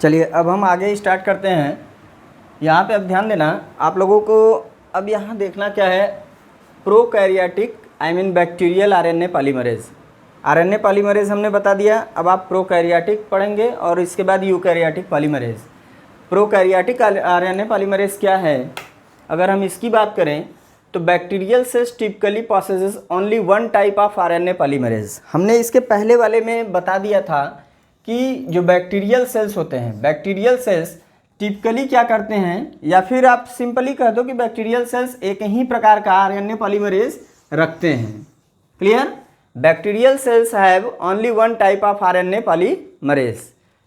चलिए अब हम आगे स्टार्ट करते हैं। यहाँ पे अब ध्यान देना आप लोगों को। अब यहाँ देखना क्या है, prokaryotic bacterial RNA polymerase. RNA polymerase हमने बता दिया, अब आप प्रोकैरियोटिक पढ़ेंगे और इसके बाद eukaryotic polymerase. Prokaryotic RNA polymerase क्या है, अगर हम इसकी बात करें तो bacterial cells typically processes only one type of RNA polymerase. हमने इसके पहले वाले में बता दिया था कि जो बैक्टीरियल सेल्स होते हैं, बैक्टीरियल सेल्स टिपिकली क्या करते हैं, या फिर आप सिंपली कह दो कि बैक्टीरियल सेल्स एक ही प्रकार का आरएनए पॉलीमरेज रखते हैं। Clear? Bacterial cells have only one type of RNA polymerase,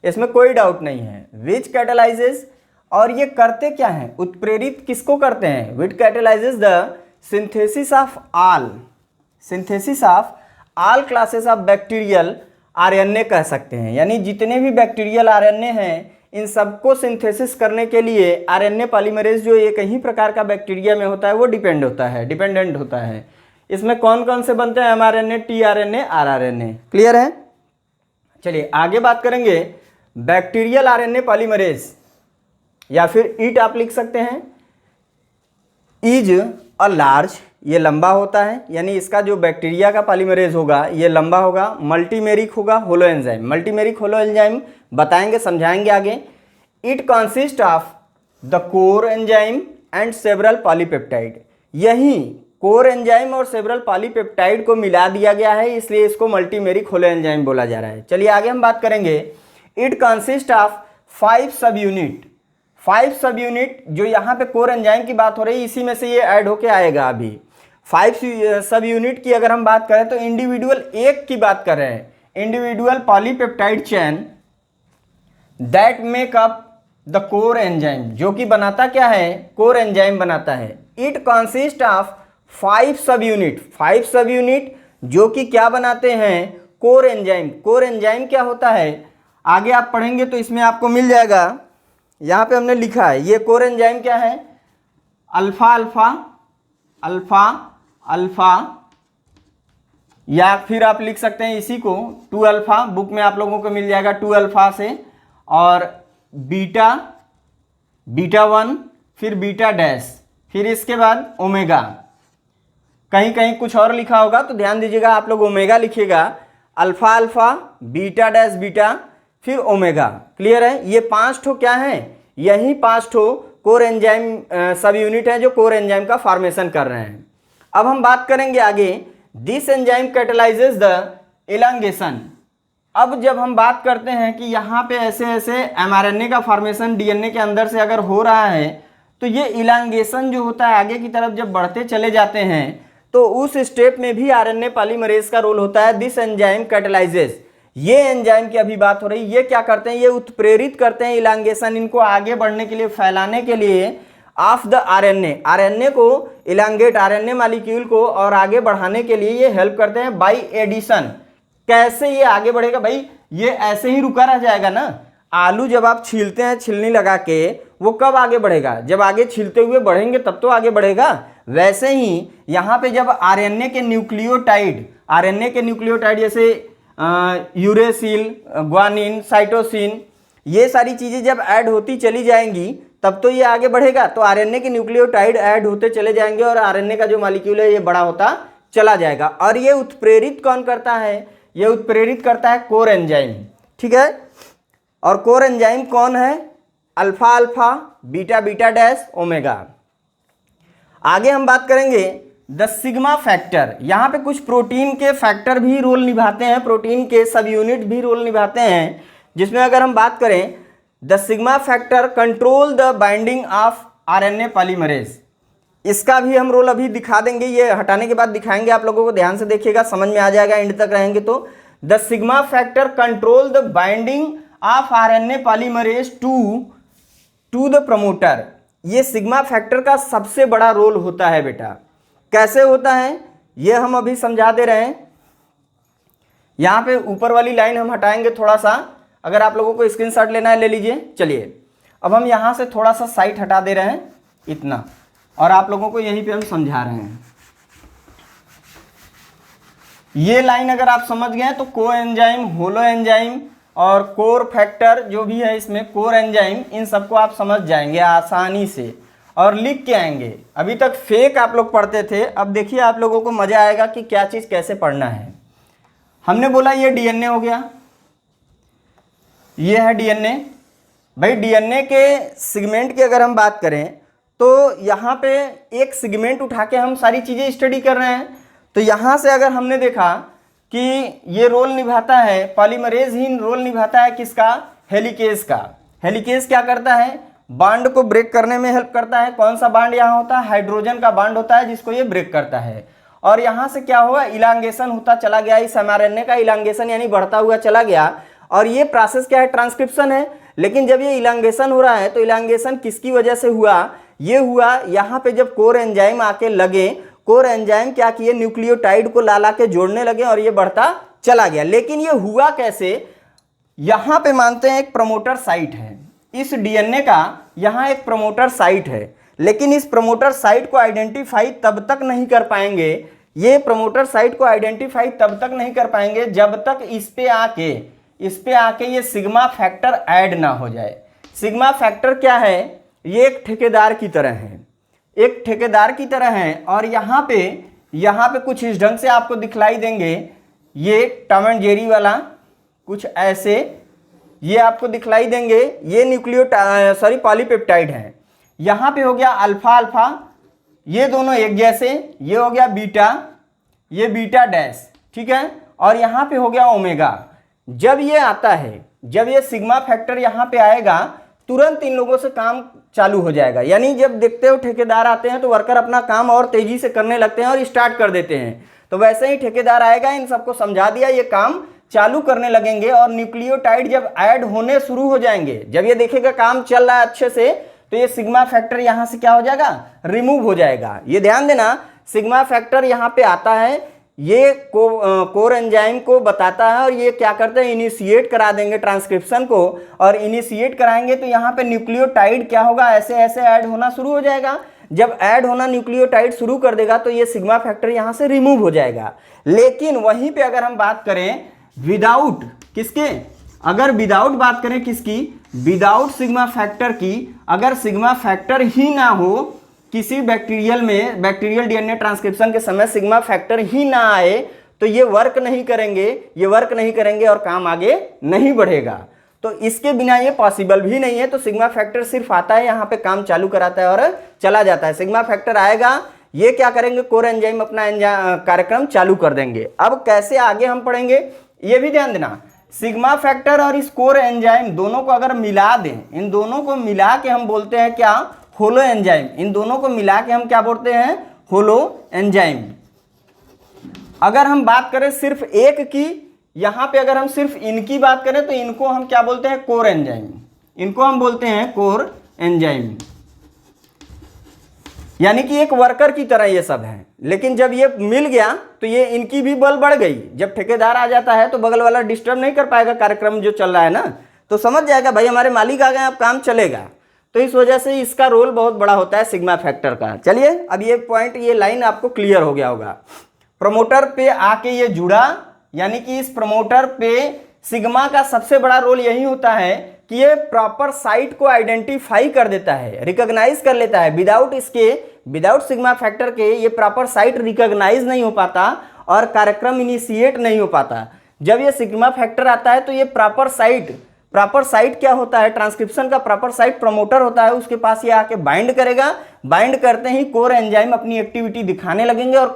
इसमें कोई डाउट नहीं है। विच कैटालाइजेज, और ये करते क्या हैं, उत्प्रेरित किसको करते हैं, which catalyses the synthesis of all classes of bacterial RNA कह सकते हैं। यानी जितने भी बैक्टीरियल आरएनए हैं इन सबको सिंथेसिस करने के लिए आरएनए पॉलीमरेज जो एक ही प्रकार का बैक्टीरिया में होता है वो डिपेंडेंट होता है। इसमें कौन कौन से बनते हैं, एमआरएनए, टीआरएनए, आरआरएनए। क्लियर है? चलिए आगे बात करेंगे बैक्टीरियल आरएनए पॉलीमरेज, या फिर ईट आप लिख सकते हैं। इज अ लार्ज, ये लंबा होता है, यानी इसका जो बैक्टीरिया का पॉलीमरेज होगा ये लंबा होगा। मल्टीमेरिक होगा, होलो एंजाइम। मल्टीमेरिक होलो एंजाइम बताएंगे, समझाएंगे आगे। It consist of the core enzyme and several polypeptide. यही कोर एंजाइम और सेवरल पॉलीपेप्टाइड को मिला दिया गया है, इसलिए इसको मल्टीमेरिक होलो एंजाइम बोला जा रहा है। चलिए आगे हम बात करेंगे। इट कंसिस्ट ऑफ 5 सब यूनिट। 5 सब यूनिट, जो यहाँ पे कोर एंजाइम की बात हो रही है इसी में से ये ऐड होके आएगा। अभी 5 सब यूनिट की अगर हम बात करें तो इंडिविजुअल एक की बात कर रहे हैं, individual polypeptide chain that make up the core enzyme, जो कि बनाता क्या है, कोर एंजाइम बनाता है। इट कंसिस्ट ऑफ 5 सब यूनिट, 5 सब यूनिट जो कि क्या बनाते हैं, कोर एंजाइम। कोर एंजाइम क्या होता है आगे आप पढ़ेंगे तो इसमें आपको मिल जाएगा। यहाँ पे हमने लिखा है ये कोर एंजाइम क्या है, अल्फा अल्फा अल्फा अल्फा, या फिर आप लिख सकते हैं इसी को 2 अल्फा, बुक में आप लोगों को मिल जाएगा 2 अल्फा से, और बीटा, बीटा 1, फिर बीटा डैश, फिर इसके बाद ओमेगा। कहीं कहीं कुछ और लिखा होगा तो ध्यान दीजिएगा, आप लोग ओमेगा लिखिएगा, alpha alpha, beta dash beta, फिर ओमेगा। क्लियर है? ये 5 ठो क्या है, यही 5 ठो कोर एंजाइम सब यूनिट है जो कोर एंजाइम का फॉर्मेशन कर रहे हैं। अब हम बात करेंगे आगे, दिस एंजाइम कैटालाइजेज द इलांगेशन। अब जब हम बात करते हैं कि यहाँ पे ऐसे ऐसे एमआरएनए का फॉर्मेशन डीएनए के अंदर से अगर हो रहा है तो ये इलांगेशन जो होता है आगे की तरफ जब बढ़ते चले जाते हैं तो उस स्टेप में भी आरएनए पॉलीमरेज का रोल होता है। दिस एंजाइम कैटालाइजेज, ये एंजाइम की अभी बात हो रही, ये क्या करते हैं, ये उत्प्रेरित करते हैं इलांगेशन, इनको आगे बढ़ने के लिए, फैलाने के लिए ऑफ द आरएनए। आरएनए को इलांगेट, आरएनए मॉलिक्यूल को और आगे बढ़ाने के लिए ये हेल्प करते हैं बाय एडिशन। कैसे ये आगे बढ़ेगा भाई, ये ऐसे ही रुका रह जाएगा ना। आलू जब आप छीलते हैं छिलनी लगा के, वो कब आगे बढ़ेगा, जब आगे छीलते हुए बढ़ेंगे तब तो आगे बढ़ेगा। वैसे ही यहाँ पे जब आरएनए के न्यूक्लियोटाइड, आरएनए के न्यूक्लियोटाइड जैसे यूरेसिल, ग्वानिन, साइटोसिन, ये सारी चीजें जब ऐड होती चली जाएंगी तब तो ये आगे बढ़ेगा। तो आरएनए के न्यूक्लियोटाइड ऐड होते चले जाएंगे और आरएनए का जो मॉलिक्यूल है ये बड़ा होता चला जाएगा। और ये उत्प्रेरित कौन करता है, ये उत्प्रेरित करता है कोर एंजाइम। ठीक है? और कोर एंजाइम कौन है, alpha alpha, beta beta dash, omega. आगे हम बात करेंगे द सिग्मा फैक्टर। यहाँ पे कुछ प्रोटीन के फैक्टर भी रोल निभाते हैं, प्रोटीन के सब यूनिट भी रोल निभाते हैं, जिसमें अगर हम बात करें the sigma factor control the binding of RNA polymerase. इसका भी हम रोल अभी दिखा देंगे, ये हटाने के बाद दिखाएंगे आप लोगों को, ध्यान से देखिएगा, समझ में आ जाएगा एंड तक रहेंगे तो। The sigma factor control the binding of RNA polymerase to the promoter. ये सिग्मा फैक्टर का सबसे बड़ा रोल होता है बेटा। कैसे होता है ये हम अभी समझा दे रहे हैं। यहाँ पे ऊपर वाली लाइन हम हटाएंगे थोड़ा सा, अगर आप लोगों को स्क्रीनशॉट लेना है ले लीजिए। चलिए अब हम यहाँ से थोड़ा सा साइट हटा दे रहे हैं इतना, और आप लोगों को यहीं पे हम समझा रहे हैं। ये लाइन अगर आप समझ गए तो को एंजाइम, होलो एंजाइम, और कोर फैक्टर जो भी है इसमें, कोर एंजाइम, इन सबको आप समझ जाएंगे आसानी से और लिख के आएंगे। अभी तक फेक आप लोग पढ़ते थे, अब देखिए आप लोगों को मज़ा आएगा कि क्या चीज़ कैसे पढ़ना है। हमने बोला ये डीएनए हो गया, ये है डीएनए। भाई डीएनए के सेगमेंट की अगर हम बात करें तो यहाँ पे एक सेगमेंट उठा के हम सारी चीज़ें स्टडी कर रहे हैं। तो यहाँ से अगर हमने देखा कि ये रोल निभाता है, पॉलीमरेज ही रोल निभाता है किसका, हेलिकेज का। हेलिकेज क्या करता है, बांड को ब्रेक करने में हेल्प करता है। कौन सा बांड यहाँ होता है, हाइड्रोजन का बांड होता है जिसको ये ब्रेक करता है। और यहाँ से क्या होगा, इलांगेशन होता चला गया, इस एमआरएनए का इलांगेशन यानी बढ़ता हुआ चला गया। और ये प्रोसेस क्या है, ट्रांसक्रिप्शन है। लेकिन जब ये इलांगेशन हो रहा है तो इलांगेशन किसकी वजह से हुआ, ये हुआ यहाँ पे जब कोर एंजाइम आके लगे, कोर एंजाइम क्या किए, न्यूक्लियोटाइड को ला के जोड़ने लगे और ये बढ़ता चला गया। लेकिन ये हुआ कैसे, यहाँ पे मानते हैं एक प्रमोटर साइट है इस डीएनए का, यहाँ एक प्रमोटर साइट है। लेकिन इस प्रमोटर साइट को आइडेंटिफाई तब तक नहीं कर पाएंगे, ये प्रमोटर साइट को आइडेंटिफाई तब तक नहीं कर पाएंगे जब तक इस पे आके ये सिग्मा फैक्टर ऐड ना हो जाए। सिग्मा फैक्टर क्या है, ये एक ठेकेदार की तरह है, एक ठेकेदार की तरह है। और यहाँ पे कुछ इस ढंग से आपको दिखलाई देंगे, ये टॉम एंड जेरी वाला कुछ ऐसे ये आपको दिखलाई देंगे। ये पॉलीपेप्टाइड है। यहाँ पे हो गया अल्फा अल्फा, ये दोनों एक जैसे, ये हो गया बीटा, ये बीटा डैश, ठीक है। और यहाँ पे हो गया ओमेगा। जब ये आता है, जब ये सिग्मा फैक्टर यहाँ पे आएगा तुरंत इन लोगों से काम चालू हो जाएगा। यानी जब देखते हो ठेकेदार आते हैं तो वर्कर अपना काम और तेजी से करने लगते हैं और स्टार्ट कर देते हैं। तो वैसे ही ठेकेदार आएगा, इन सबको समझा दिया, ये काम चालू करने लगेंगे। और न्यूक्लियोटाइड जब ऐड होने शुरू हो जाएंगे, जब ये देखेगा काम चल रहा है अच्छे से, तो ये सिग्मा फैक्टर यहाँ से क्या हो जाएगा, रिमूव हो जाएगा। ये ध्यान देना, सिग्मा फैक्टर यहाँ पे आता है, ये कोर एंजाइम को बताता है और ये क्या करते हैं, इनिशिएट करा देंगे ट्रांसक्रिप्शन को। और इनिशिएट कराएंगे तो यहाँ पे न्यूक्लियोटाइड क्या होगा, ऐसे ऐसे ऐड होना शुरू हो जाएगा। जब ऐड होना न्यूक्लियोटाइड शुरू कर देगा तो ये सिग्मा फैक्टर यहाँ से रिमूव हो जाएगा। लेकिन वहीं पे अगर हम बात करें विदाउट किसके, अगर विदाउट बात करें किसकी, विदाउट सिग्मा फैक्टर की, अगर सिग्मा फैक्टर ही ना हो किसी बैक्टीरियल में, बैक्टीरियल डीएनए ट्रांसक्रिप्शन के समय सिग्मा फैक्टर ही ना आए तो ये वर्क नहीं करेंगे और काम आगे नहीं बढ़ेगा। तो इसके बिना ये पॉसिबल भी नहीं है। तो सिग्मा फैक्टर सिर्फ आता है, यहाँ पे काम चालू कराता है और चला जाता है। सिग्मा फैक्टर आएगा, ये क्या करेंगे, कोर एंजाइम अपना कार्यक्रम चालू कर देंगे। अब कैसे आगे हम पढ़ेंगे ये भी ध्यान देना। सिग्मा फैक्टर और इस कोर एंजाइम दोनों को अगर मिला दें, इन दोनों को मिला के हम बोलते हैं क्या, होलो एंजाइम। इन दोनों को मिला के हम क्या बोलते हैं, होलो एंजाइम। अगर हम बात करें सिर्फ एक की, यहां पे अगर हम सिर्फ इनकी बात करें तो इनको हम क्या बोलते हैं, कोर एंजाइम। इनको हम बोलते हैं कोर एंजाइम, यानी कि एक वर्कर की तरह ये सब है। लेकिन जब ये मिल गया तो ये इनकी भी बल बढ़ गई। जब ठेकेदार आ जाता है तो बगल वाला डिस्टर्ब नहीं कर पाएगा कार्यक्रम जो चल रहा है ना, तो समझ जाएगा भाई हमारे मालिक आ गए, अब काम चलेगा। तो इस वजह से इसका रोल बहुत बड़ा होता है सिग्मा फैक्टर का। चलिए अब ये पॉइंट, ये लाइन आपको क्लियर हो गया होगा। प्रमोटर पे आके ये जुड़ा, यानी कि इस प्रमोटर पे सिग्मा का सबसे बड़ा रोल यही होता है कि ये प्रॉपर साइट को आइडेंटिफाई कर देता है, रिकॉग्नाइज कर लेता है। विदाउट सिग्मा फैक्टर के ये प्रॉपर साइट रिकॉग्नाइज नहीं हो पाता और कार्यक्रम इनिशिएट नहीं हो पाता। जब ये सिग्मा फैक्टर आता है तो ये प्रॉपर साइट क्या होता है, ट्रांसक्रिप्शन का प्रॉपर साइट प्रमोटर होता है, उसके पास ये आके बाइंड करेगा। बाइंड करते ही कोर एंजाइम अपनी एक्टिविटी दिखाने लगेंगे। और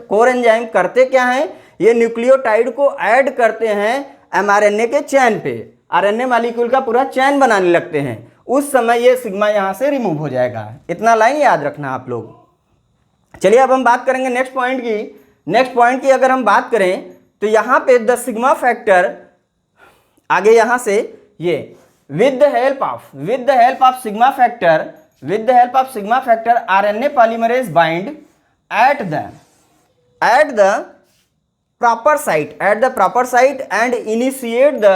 कोर एंजाइम करते क्या है, ये न्यूक्लियोटाइड को ऐड करते हैं एमआरएनए के चैन पे, आरएनए मॉलिक्यूल का पूरा चैन बनाने लगते हैं। उस समय ये सिग्मा यहाँ से रिमूव हो जाएगा। इतना लाइन याद रखना आप लोग। चलिए अब हम बात करेंगे नेक्स्ट पॉइंट की अगर हम बात करें तो यहाँ पे द सिग्मा फैक्टर, आगे यहाँ से ये with the help of sigma factor RNA polymerase bind at the proper site and initiate the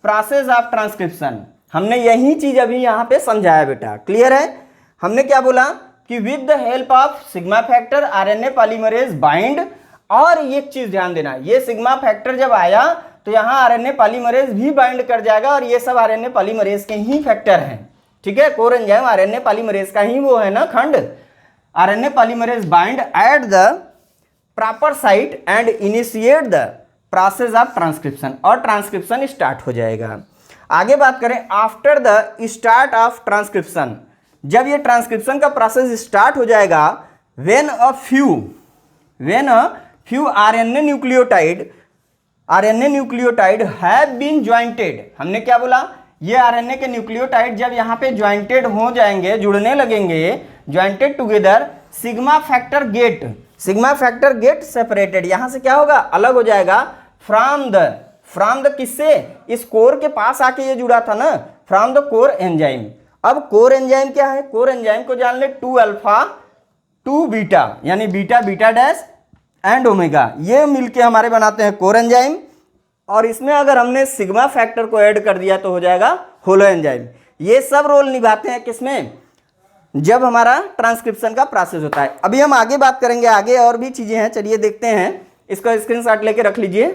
process of transcription. हमने यही चीज अभी यहाँ पे समझाया बेटा, क्लियर है। हमने क्या बोला कि with the help of sigma factor RNA polymerase bind. और एक चीज ध्यान देना, ये सिग्मा फैक्टर जब आया तो यहाँ आरएनए पॉलीमरेज भी बाइंड कर जाएगा और ये सब आरएनए पॉलीमरेज के ही फैक्टर हैं। ठीक है, कोर एंजाइम आरएनए पॉलीमरेज का ही वो है ना खंड। RNA polymerase bind at the proper site and initiate the process of transcription, और ट्रांसक्रिप्शन स्टार्ट हो जाएगा। आगे बात करें after the start of transcription, जब ये ट्रांसक्रिप्शन का प्रोसेस स्टार्ट हो जाएगा, when a few RNA nucleotide have been jointed. हमने क्या बोला, ये आरएनए के न्यूक्लियोटाइड जब यहाँ पे ज्वाइंटेड हो जाएंगे, जुड़ने लगेंगे, jointed together, sigma factor get separated, यहाँ से क्या होगा, अलग हो जाएगा फ्रॉम द किससे, इस कोर के पास आके ये जुड़ा था ना, फ्रॉम द कोर एंजाइम। अब कोर एंजाइम क्या है, कोर एंजाइम को जान ले 2 अल्फा 2 बीटा, यानी beta beta dash and omega, ये मिलके हमारे बनाते हैं कोर एंजाइम। और इसमें अगर हमने सिग्मा फैक्टर को ऐड कर दिया तो हो जाएगा होलो एंजाइम। ये सब रोल निभाते हैं किसमें, जब हमारा ट्रांसक्रिप्शन का प्रोसेस होता है। अभी हम आगे बात करेंगे, आगे और भी चीजें हैं, चलिए देखते हैं, इसका स्क्रीनशॉट लेके रख लीजिए।